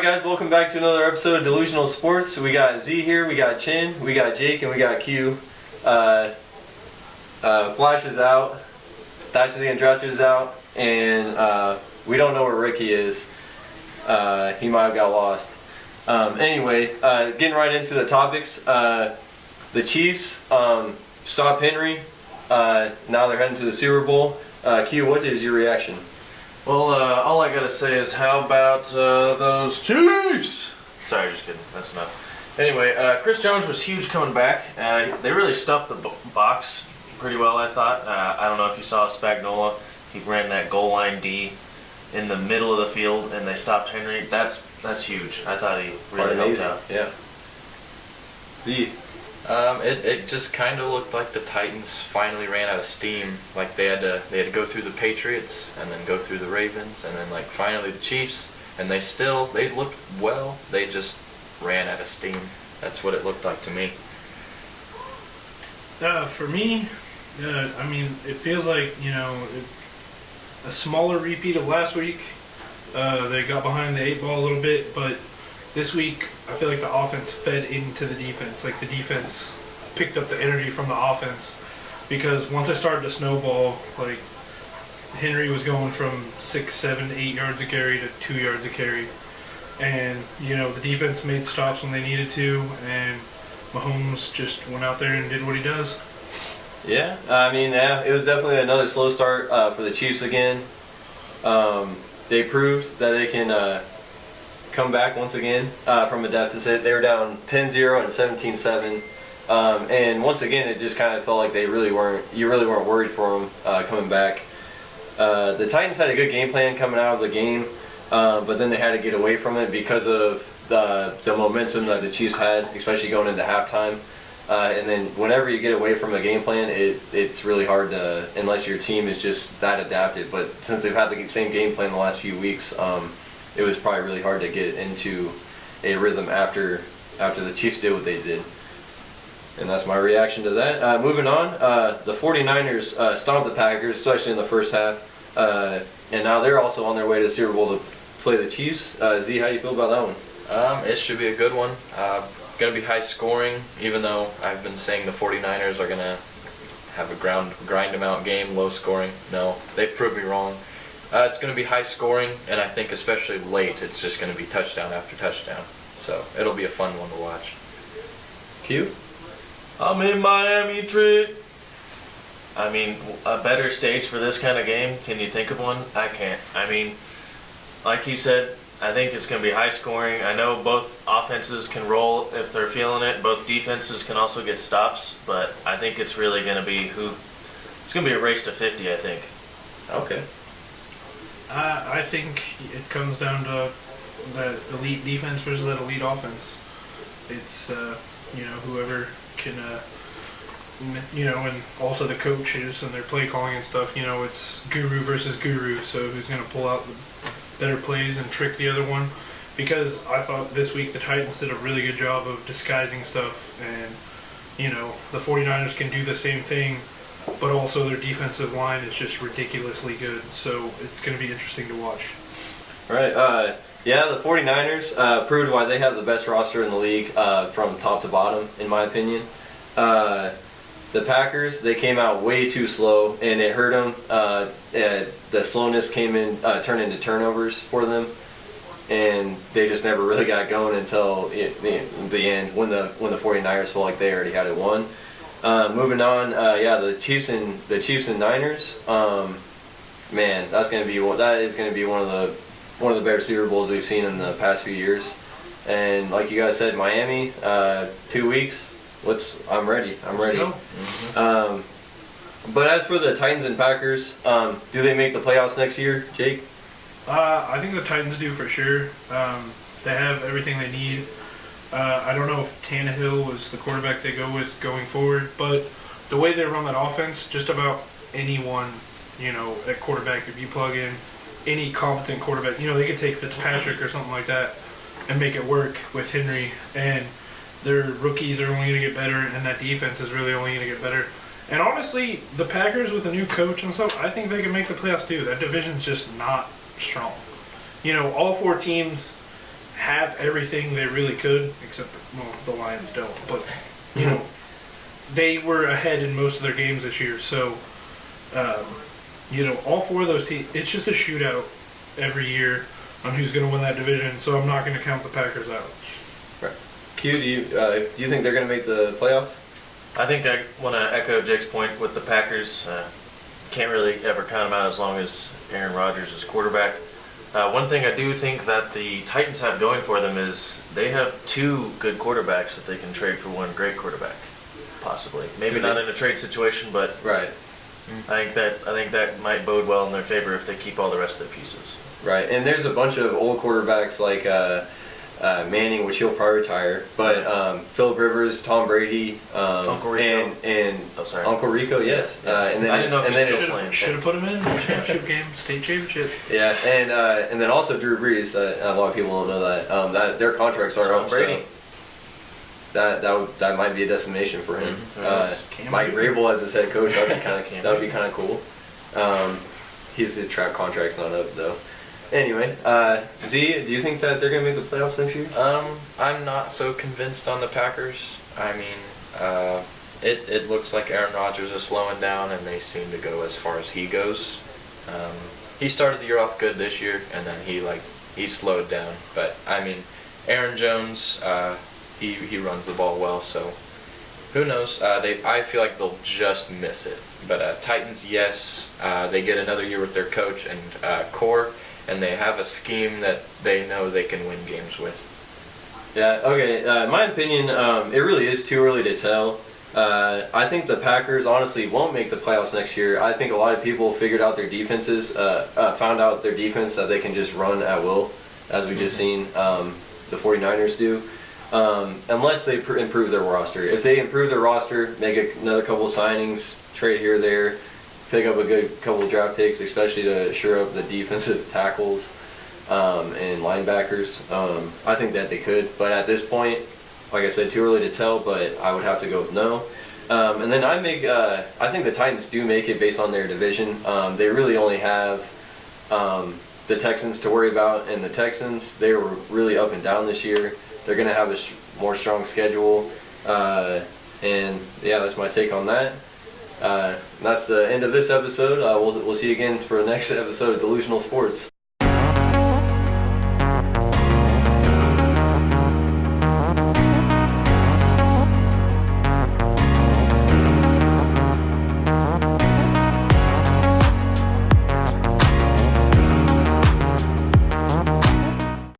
guys, welcome back to another episode of Delusional Sports. We got Z here, we got Chin, we got Jake, and we got Q. Flash is out, Thatcher the Andratcher is out, and we don't know where Ricky is. He might have got lost. Anyway, getting right into the topics. The Chiefs stop Henry. Now they're heading to the Super Bowl. Q, what is your reaction? Well, all I gotta say is, how about those Chiefs? Sorry, just kidding. That's enough. Anyway, Chris Jones was huge coming back. They really stuffed the box pretty well, I thought. I don't know if you saw Spagnuolo. He ran that goal line D in the middle of the field, and they stopped Henry. That's huge. I thought he really helped out. Yeah. Z. It just kind of looked like the Titans finally ran out of steam. Like they had to go through the Patriots and then go through the Ravens and then like finally the Chiefs, and they looked well. They just ran out of steam. That's what it looked like to me. For me, I mean, it feels like, a smaller repeat of last week. They got behind the 8 ball a little bit, but this week, I feel like the offense fed into the defense. Like, the defense picked up the energy from the offense. Because once I started to snowball, like, Henry was going from 6, 7, 8 yards a carry to 2 yards a carry. And, the defense made stops when they needed to. And Mahomes just went out there and did what he does. Yeah, it was definitely another slow start for the Chiefs again. They proved that they can come back once again from a deficit. They were down 10-0 and 17-7, and once again it just kind of felt like you really weren't worried for them coming back. The Titans had a good game plan coming out of the game, but then they had to get away from it because of the momentum that the Chiefs had, especially going into halftime. And then whenever you get away from a game plan, it's really hard to, unless your team is just that adapted. But since they've had the same game plan the last few weeks, it was probably really hard to get into a rhythm after the Chiefs did what they did. And that's my reaction to that. Moving on, the 49ers stomped the Packers, especially in the first half. And now they're also on their way to the Super Bowl to play the Chiefs. Z, how do you feel about that one? It should be a good one. Going to be high scoring, even though I've been saying the 49ers are going to have a grind them out game, low scoring. No, they've proved me wrong. It's going to be high scoring, and I think especially late, it's just going to be touchdown after touchdown. So it'll be a fun one to watch. Q? I'm in Miami, Trick. I mean, a better stage for this kind of game, can you think of one? I can't. I mean, like he said, I think it's going to be high scoring. I know both offenses can roll if they're feeling it. Both defenses can also get stops, but I think it's really going to be it's going to be a race to 50, I think. Okay. I think it comes down to that elite defense versus that elite offense. It's, whoever can, and also the coaches and their play calling and stuff, it's guru versus guru. So who's going to pull out the better plays and trick the other one? Because I thought this week the Titans did a really good job of disguising stuff, and the 49ers can do the same thing, but also their defensive line is just ridiculously good. So it's going to be interesting to watch. All right. The 49ers proved why they have the best roster in the league from top to bottom, in my opinion. The Packers, they came out way too slow, and it hurt them. The slowness turned into turnovers for them, and they just never really got going until the end when the 49ers felt like they already had it won. Moving on, the Chiefs and Niners. Man, that is going to be one of the better Super Bowls we've seen in the past few years. And like you guys said, Miami, 2 weeks. I'm ready. But as for the Titans and Packers, do they make the playoffs next year, Jake? I think the Titans do for sure. They have everything they need. I don't know if Tannehill was the quarterback they go with going forward, but the way they run that offense, just about anyone, at quarterback, if you plug in any competent quarterback, they could take Fitzpatrick or something like that and make it work with Henry. And their rookies are only going to get better, and that defense is really only going to get better. And honestly, the Packers with a new coach and stuff, I think they can make the playoffs too. That division's just not strong. All 4 teams have everything they really could, except well, the Lions don't. But you know, they were ahead in most of their games this year. So you know, all four of those teams, it's just a shootout every year on who's going to win that division. So I'm not going to count the Packers out. Right. Q, do you think they're going to make the playoffs? I think I want to echo Jake's point with the Packers. Can't really ever count them out as long as Aaron Rodgers is quarterback. One thing I do think that the Titans have going for them is they have two good quarterbacks that they can trade for one great quarterback, possibly. Maybe not in a trade situation, but Right. I think that might bode well in their favor if they keep all the rest of their pieces. Right, and there's a bunch of old quarterbacks like Manning, which he'll probably retire, but Philip Rivers, Tom Brady, Uncle Rico. and Oh, sorry. Uncle Rico, yes. And then I didn't know if and he's then still playing. Should have put him in the championship game, state championship. yeah, and then also Drew Brees. A lot of people don't know that that their contracts are Tom up. Brady. So that might be a destination for him. Mhm. Mike Vrabel as his head coach, that'd be kind Cam of cool. His track contract's not up though. Anyway, Z, do you think that they're gonna make the playoffs next year? I'm not so convinced on the Packers. I mean, it looks like Aaron Rodgers is slowing down, and they seem to go as far as he goes. He started the year off good this year, and then he slowed down. But I mean, Aaron Jones, he runs the ball well, so who knows? I feel like they'll just miss it. But Titans, yes, they get another year with their coach and core, and they have a scheme that they know they can win games with. Yeah, okay. In my opinion, it really is too early to tell. I think the Packers honestly won't make the playoffs next year. I think a lot of people figured out their defenses, found out their defense that they can just run at will, as we just seen the 49ers do. Unless they improve their roster. If they improve their roster, make another couple of signings, trade here or there, pick up a good couple of draft picks, especially to shore up the defensive tackles and linebackers. I think that they could, but at this point, like I said, too early to tell. But I would have to go with no. And then I think the Titans do make it based on their division. They really only have the Texans to worry about, and the Texans, they were really up and down this year. They're going to have a more strong schedule, and yeah, that's my take on that. That's the end of this episode. We'll see you again for the next episode of Delusional Sports.